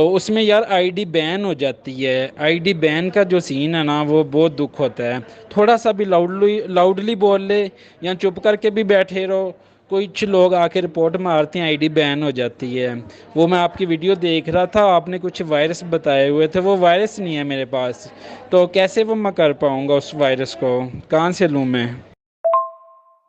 तो उसमें यार आईडी बैन हो जाती है। आईडी बैन का जो सीन है ना वो बहुत दुख होता है। थोड़ा सा भी लाउडली लाउडली बोल ले या चुप करके भी बैठे रहो, कुछ लोग आके रिपोर्ट मारते हैं, आईडी बैन हो जाती है। वो मैं आपकी वीडियो देख रहा था, आपने कुछ वायरस बताए हुए थे, वो वायरस नहीं है मेरे पास। तो कैसे वो मैं कर पाऊंगा उस वायरस को, कहाँ से लूँ मैं?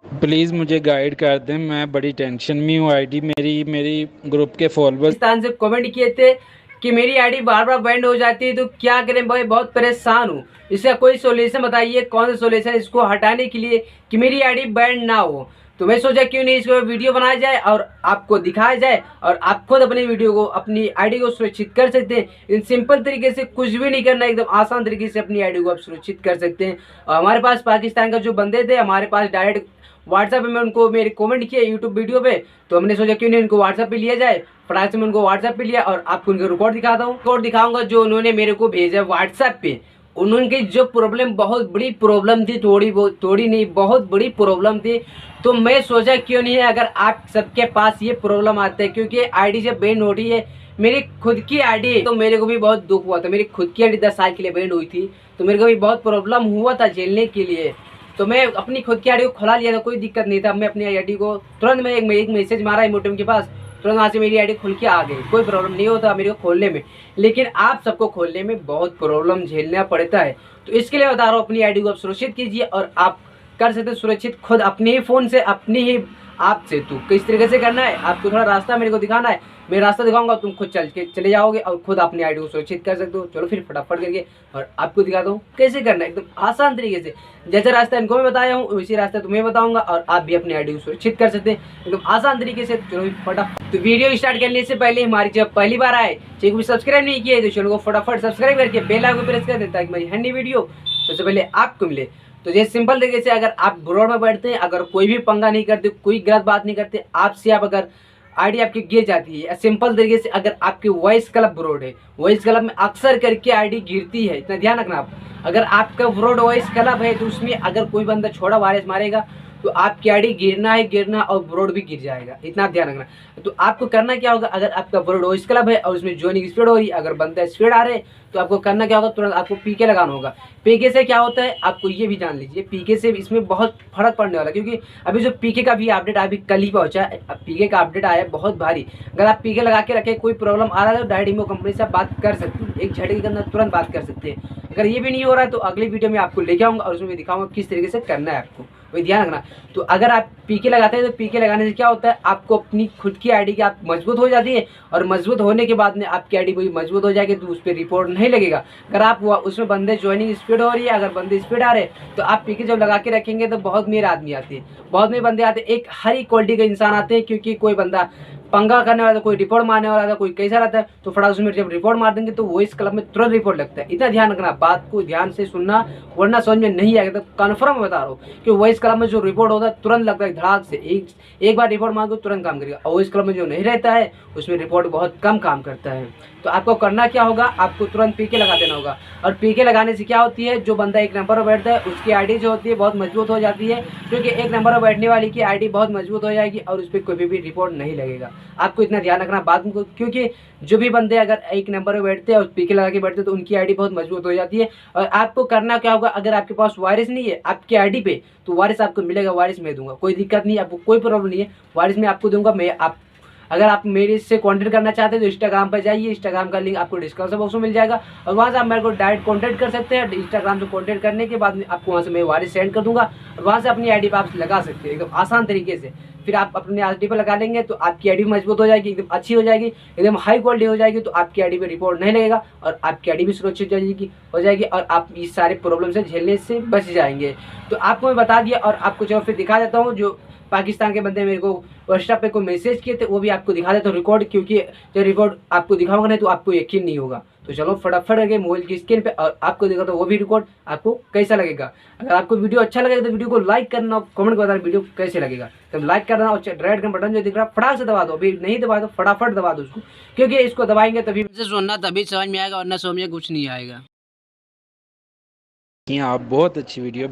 प्लीज़ मुझे गाइड कर दें, मैं बड़ी टेंशन में हूँ। आईडी मेरी मेरी ग्रुप के फॉलोअर्स पाकिस्तान से कमेंट किए थे कि मेरी आईडी बार बार बैंड हो जाती है, तो क्या करें भाई, बहुत परेशान हूँ। इसका कोई सोल्यूशन बताइए, कौन सा सोल्यूशन इसको हटाने के लिए कि मेरी आईडी बैंड ना हो। तो मैं सोचा क्यों नहीं इसको वीडियो बनाया जाए और आपको दिखाया जाए, और आप खुद अपनी वीडियो को, अपनी आईडी को सुरक्षित कर सकते हैं। इन सिंपल तरीके से कुछ भी नहीं करना, एकदम आसान तरीके से अपनी आईडी को आप सुरक्षित कर सकते हैं। और हमारे पास पाकिस्तान का जो बंदे थे, हमारे पास डायरेक्ट व्हाट्सएप में उनको मेरे कमेंट किए यूट्यूब वीडियो पे, तो हमने सोचा क्यों नहीं उनको व्हाट्सएप पे लिया जाए। फटाक से मैं उनको व्हाट्सएप पे लिया और आपको उनका रिकॉर्ड दिखाता हूँ। रिकॉर्ड दिखाऊंगा जो उन्होंने मेरे को भेजा व्हाट्सएप पे। उन्होंने जो प्रॉब्लम, बहुत बड़ी प्रॉब्लम थी, थोड़ी नहीं, बहुत बड़ी प्रॉब्लम थी। तो मैं सोचा क्यों नहीं है, अगर आप सबके पास ये प्रॉब्लम आते हैं, क्योंकि आईडी जब बैंड हो रही है, मेरी खुद की आईडी, तो मेरे को भी बहुत दुख हुआ था। मेरी खुद की आईडी 10 साल के लिए बैंड हुई थी, तो मेरे को भी बहुत प्रॉब्लम हुआ था झेलने के लिए। तो मैं अपनी खुद की आईडी को खुला लिया था, कोई दिक्कत नहीं था। मैं अपनी आईडी को तुरंत मैं एक मैसेज मारा इमोटिम के पास, तुरंत वहाँ से मेरी आईडी खुल के आ गई। कोई प्रॉब्लम नहीं होता मेरे को खोलने में, लेकिन आप सबको खोलने में बहुत प्रॉब्लम झेलना पड़ता है। तो इसके लिए बता रहा हूँ, अपनी आईडी को आप सुरक्षित कीजिए और आप कर सकते सुरक्षित खुद अपने ही फ़ोन से, अपनी ही आप से। तो किस तरीके से करना है, आपको थोड़ा रास्ता मेरे को दिखाना है, मैं रास्ता दिखाऊंगा, तुम खुद चल के चले जाओगे और खुद अपनी आईडी को सुरक्षित कर सकते हो। चलो फिर फटाफट करके और आपको दिखाता हूँ कैसे करना है, एकदम आसान तरीके से। जैसे रास्ता इनको मैं बताया हूँ, उसी रास्ता तुम्हें बताऊंगा और आप भी अपनी आईडी को सुरक्षित कर सकते हैं एकदम आसान तरीके से। चलो फटाफट। तो वीडियो स्टार्ट करने से पहले हमारी जब पहली बार आए, चैनल को सब्सक्राइब नहीं किया तो चैनल को फटाफट सब्सक्राइब करके बेल आइकन प्रेस कर दें, ताकि मेरी हर नई वीडियो सबसे पहले आपको मिले। तो ये सिंपल तरीके से, अगर आप ब्रोड में बैठते हैं, अगर कोई भी पंगा नहीं करते, कोई गलत बात नहीं करते आपसे, आप अगर आईडी आपकी गिर जाती है, सिंपल तरीके से अगर आपकी वॉइस क्लब ब्रोड है, वॉइस क्लब में अक्सर करके आईडी गिरती है, इतना ध्यान रखना आप। अगर आपका ब्रोड वॉइस क्लब है, तो उसमें अगर कोई बंदा छोड़ा वायरस मारेगा, तो आपकी आईडी गिरना है, गिरना, और ब्रोड भी गिर जाएगा, इतना ध्यान रखना। तो आपको करना क्या होगा, अगर आपका ब्रोड वॉइस क्लब है और उसमें ज्वाइनिंग स्पीड हो रही है, अगर बंदा स्पीड आ रहे हैं, तो आपको करना क्या होगा, तुरंत आपको पीके लगाना होगा। पीके से क्या होता है आपको ये भी जान लीजिए, पीके से इसमें बहुत फर्क पड़ने वाला है, क्योंकि अभी जो पीके का भी अपडेट अभी कल ही पहुंचा है, पीके का अपडेट आया है बहुत भारी। अगर आप पीके लगा के रखे, कोई प्रॉब्लम आ रहा है, तो डायरेक्ट इमो कंपनी से आप बात कर सकते हैं, एक झटके के अंदर तुरंत बात कर सकते हैं। अगर ये भी नहीं हो रहा है, तो अगली वीडियो में आपको लेके आऊँगा और उसमें भी दिखाऊंगा किस तरीके से करना है आपको, वही ध्यान रखना। तो अगर आप पीके लगाते हैं, तो पीके लगाने से क्या होता है, आपको अपनी खुद की आईडी की आप मजबूत हो जाती है, और मजबूत होने के बाद में आपकी आईडी वही मजबूत हो जाएगी, तो उस पर रिपोर्ट नहीं लगेगा। अगर आप उसमें बंदे ज्वाइनिंग स्पीड हो रही है, अगर बंदे स्पीड आ रहे हैं, तो आप पीके जब लगा के रखेंगे, तो बहुत मेरे आदमी आते हैं, बहुत मेरे बंदे आते हैं, एक हर क्वालिटी के इंसान आते हैं, क्योंकि कोई बंदा पंगा करने वाला था, कोई रिपोर्ट मारने वाला था, कोई कैसा रहता है, तो फटाक उसमें जब रिपोर्ट मार देंगे, तो वो इस क्लब में तुरंत रिपोर्ट लगता है। इतना ध्यान रखना, बात को ध्यान से सुनना, वरना समझ में नहीं आएगा। तो कन्फर्म बता रहा हूँ कि वो इस क्लब में जो रिपोर्ट होता है तुरंत लगता है, धड़ाक से एक बार रिपोर्ट मांगो तुरंत काम करेगा। और इस क्लब में जो नहीं रहता है, उसमें रिपोर्ट बहुत कम काम करता है। तो आपको करना क्या होगा, आपको तुरंत पीके लगा देना होगा। और पीके लगाने से क्या होती है, जो बंदा एक नंबर पर बैठता है, उसकी आईडी जो होती है बहुत मजबूत हो जाती है, क्योंकि एक नंबर पर बैठने वाली की आईडी बहुत मजबूत हो जाएगी और उस पर कोई भी रिपोर्ट नहीं लगेगा। आपको इतना ध्यान रखना बात को, क्योंकि जो भी बंदे अगर एक नंबर पर बैठते हैं और पीके लगा के बैठते हैं, तो उनकी आईडी बहुत मजबूत हो जाती है। और आपको करना क्या होगा, अगर आपके पास वायरस नहीं है आपकी आईडी पे, तो वायरस आपको मिलेगा, वायरस मैं दूंगा, कोई दिक्कत नहीं है, आपको कोई प्रॉब्लम नहीं है, वायरस मैं आपको दूंगा। मैं आप अगर आप मेरे से कांटेक्ट करना चाहते हैं, तो इंस्टाग्राम पर जाइए, इंस्टाग्राम का लिंक आपको डिस्क्रिप्शन बॉक्स में मिल जाएगा, और वहाँ से आप मेरे को डायरेक्ट कांटेक्ट कर सकते हैं। इंस्टाग्राम से कांटेक्ट करने के बाद आपको वहाँ से मैं वायरस सेंड कर दूंगा, और वहाँ से अपनी आईडी पर आप लगा सकते हैं एकदम आसान तरीके से। फिर आप अपने आईडी पर लगा लेंगे, तो आपकी आईडी मजबूत हो जाएगी, एकदम अच्छी हो जाएगी, एकदम हाई क्वालिटी हो जाएगी, तो आपकी आईडी पे रिपोर्ट नहीं लगेगा, और आपकी आईडी भी सुरक्षित हो जाएगी, और आप इस सारे प्रॉब्लम से झेलने से बच जाएंगे। तो आपको मैं बता दिया, और आपको चलो फिर दिखा देता हूँ, जो पाकिस्तान के बंदे मेरे को व्हाट्सएप पे कोई मैसेज किए थे, वो भी आपको दिखा देता हूँ रिकॉर्ड, क्योंकि जो रिकॉर्ड आपको दिखाऊंगा नहीं तो आपको यकीन नहीं होगा। तो चलो फटाफट करके मोबाइल की स्क्रीन पे और आपको दिखाता हूँ वो भी रिकॉर्ड, आपको कैसा लगेगा। अगर आपको वीडियो अच्छा लगेगा, तो वीडियो को लाइक करना, कमेंट कर बताना वीडियो कैसे लगेगा, तो लाइक करना, और रेड का बटन जो दिख रहा है फटाक से दबा दो, अभी नहीं दबाया तो फटाफट दबा दो उसको, क्योंकि इसको दबाएंगे तभी सुनना, तभी समझ में आएगा, वरना समझ में कुछ नहीं आएगा। आप बहुत अच्छी वीडियो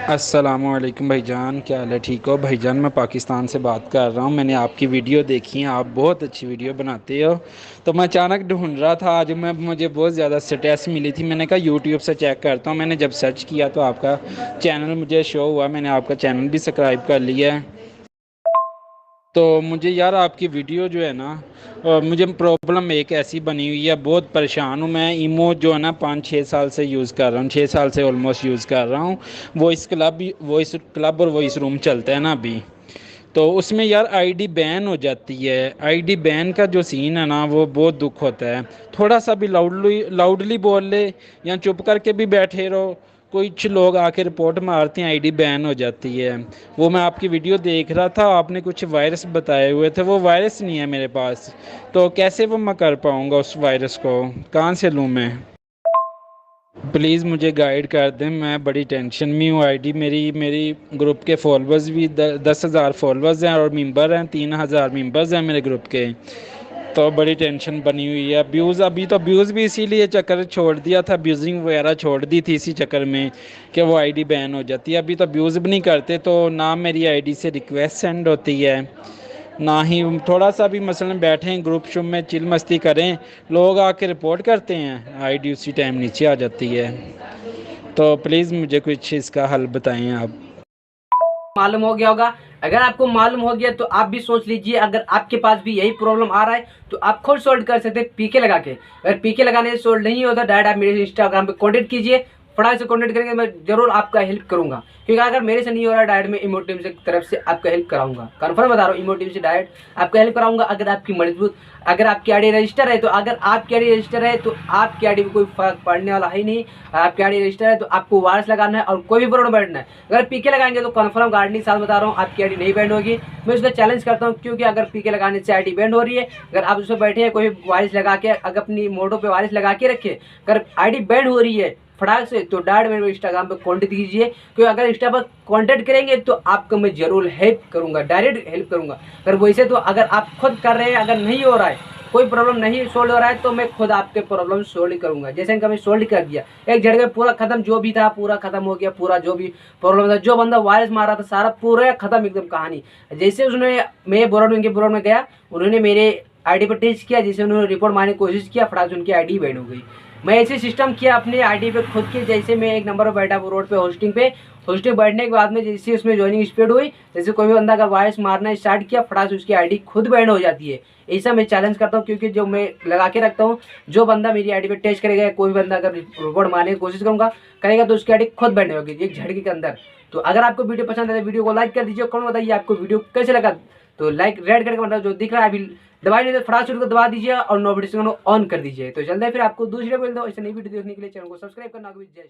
अस्सलामुअलैकुम भाईजान, क्या हाल है? ठीक हो भाईजान? मैं पाकिस्तान से बात कर रहा हूँ। मैंने आपकी वीडियो देखी है, आप बहुत अच्छी वीडियो बनाते हो। तो मैं अचानक ढूंढ रहा था, आज मुझे बहुत ज़्यादा स्ट्रेस मिली थी। मैंने कहा यूट्यूब से चेक करता हूँ। मैंने जब सर्च किया तो आपका चैनल मुझे शो हुआ। मैंने आपका चैनल भी सब्सक्राइब कर लिया है। तो मुझे यार आपकी वीडियो जो है ना, मुझे प्रॉब्लम एक ऐसी बनी हुई है, बहुत परेशान हूँ मैं। ईमो जो है ना 5-6 साल से यूज़ कर रहा हूँ, 6 साल से ऑलमोस्ट यूज़ कर रहा हूँ। वॉइस क्लब और वॉइस रूम चलता है ना अभी। तो उसमें यार आईडी बैन हो जाती है। आईडी बैन का जो सीन है ना, वो बहुत दुख होता है। थोड़ा सा भी लाउडली बोल ले या चुप करके भी बैठे रहो, कुछ लोग आके रिपोर्ट मारते हैं, आईडी बैन हो जाती है। वो मैं आपकी वीडियो देख रहा था, आपने कुछ वायरस बताए हुए थे, वो वायरस नहीं है मेरे पास। तो कैसे वो मैं कर पाऊँगा उस वायरस को? कहाँ से लूँ मैं? प्लीज़ मुझे गाइड कर दें, मैं बड़ी टेंशन में हूँ। आईडी मेरी मेरी ग्रुप के फॉलोअर्स भी 10,000 फॉलोअर्स हैं और मेंबर हैं 3,000 मेंबर्स हैं मेरे ग्रुप के। तो बड़ी टेंशन बनी हुई है। अब्यूज़ भी इसीलिए चक्कर छोड़ दिया था, अब्यूजिंग वगैरह छोड़ दी थी इसी चक्कर में कि वो आईडी बैन हो जाती है। अभी तो अब्यूज़ भी नहीं करते, तो ना मेरी आईडी से रिक्वेस्ट सेंड होती है, ना ही थोड़ा सा भी मसलन बैठे हैं ग्रुप शुप में चिल मस्ती करें, लोग आके रिपोर्ट करते हैं, आईडी उसी टाइम नीचे आ जाती है। तो प्लीज़ मुझे कुछ इसका हल बताएं आप। मालूम हो गया होगा। अगर आपको मालूम हो गया तो आप भी सोच लीजिए, अगर आपके पास भी यही प्रॉब्लम आ रहा है तो आप खुद सॉल्व कर सकते हैं पीके लगा के। अगर पीके लगाने से सॉल्व नहीं होता, डायरेक्ट आप मेरे इंस्टाग्राम पे कॉन्टेक्ट कीजिए, फटाक से कॉन्टेक्ट करेंगे, मैं जरूर आपका हेल्प करूंगा। क्योंकि अगर मेरे से नहीं हो रहा, डायरेक्ट मैं इमो टीम से तरफ से आपका हेल्प कराऊंगा। कन्फर्म बता रहा हूँ, इमो टीम से डायरेक्ट आपका हेल्प कराऊंगा। अगर आपकी आईडी रजिस्टर है तो आपकी आईडी में कोई फर्क पड़ने वाला है नहीं। आपकी आईडी रजिस्टर है तो आपको वायरस लगाना है और कोई भी प्रॉब्लम बैठना है। अगर पीके लगाएंगे तो कन्फर्म गारंटी साथ बता रहा हूँ, आपकी आईडी नहीं बैंड होगी। मैं उसका चैलेंज करता हूँ, क्योंकि अगर पीके लगाने से आईडी बैंड हो रही है, अगर आप उसमें बैठे हैं कोई वायरस लगा के, अगर अपनी मोटो पे वायरस लगा के रखे, अगर आईडी बैंड हो रही है फटाक से, तो डायरेक्ट मेरे इंस्टाग्राम पे कॉन्टेक्ट कीजिए। क्योंकि अगर इंस्टा पर कॉन्टेक्ट करेंगे तो आपको मैं जरूर हेल्प करूंगा, डायरेक्ट हेल्प करूंगा। अगर वैसे तो अगर आप खुद कर रहे हैं, अगर नहीं हो रहा है, कोई प्रॉब्लम नहीं सोल्व हो रहा है, तो मैं खुद आपके प्रॉब्लम सोल्व करूंगा। जैसे इनका मैं सोल्व कर दिया, एक झटके पूरा खत्म, जो भी था पूरा खत्म हो गया। पूरा जो भी प्रॉब्लम था, जो बंदा वायरस मार रहा था, सारा पूरा खत्म एकदम कहानी। जैसे उसने, मैं बोराड में गया, उन्होंने मेरे आईडी पर टेस्ट किया, जैसे उन्होंने रिपोर्ट मारने की कोशिश किया, फटाक से उनकी आईडी बैन हो गई। मैं ऐसे सिस्टम किया अपने आईडी पे खुद के, जैसे मैं एक नंबर पर बैठा वो रोड पे होस्टिंग बैठने के बाद में जैसे उसमें ज्वाइनिंग स्पीड हुई, जैसे कोई भी बंदा अगर वायरस मारना स्टार्ट किया, फटाक से उसकी आईडी खुद बैन हो जाती है। ऐसा मैं चैलेंज करता हूँ, क्योंकि जो मैं लगा के रखता हूँ, जो बंदा मेरी आईडी पे टेस्ट करेगा, कोई बंदा अगर रिपोर्ट मारने की कोशिश करेगा तो उसकी आईडी खुद बैन होगी एक झटके के अंदर। तो अगर आपको वीडियो पसंद है तो वीडियो को लाइक कर दीजिए। कौन बताइए आपको वीडियो कैसे लगा? तो लाइक रेड करके मतलब जो दिख रहा है अभी दबाई नहीं, तो फटाफट को दबा दीजिए और नोटिफिकेशन ऑन कर दीजिए। तो जल्दी फिर आपको दूसरे वीडियो, ऐसे नई वीडियो देखने के लिए चैनल को सब्सक्राइब करना। जय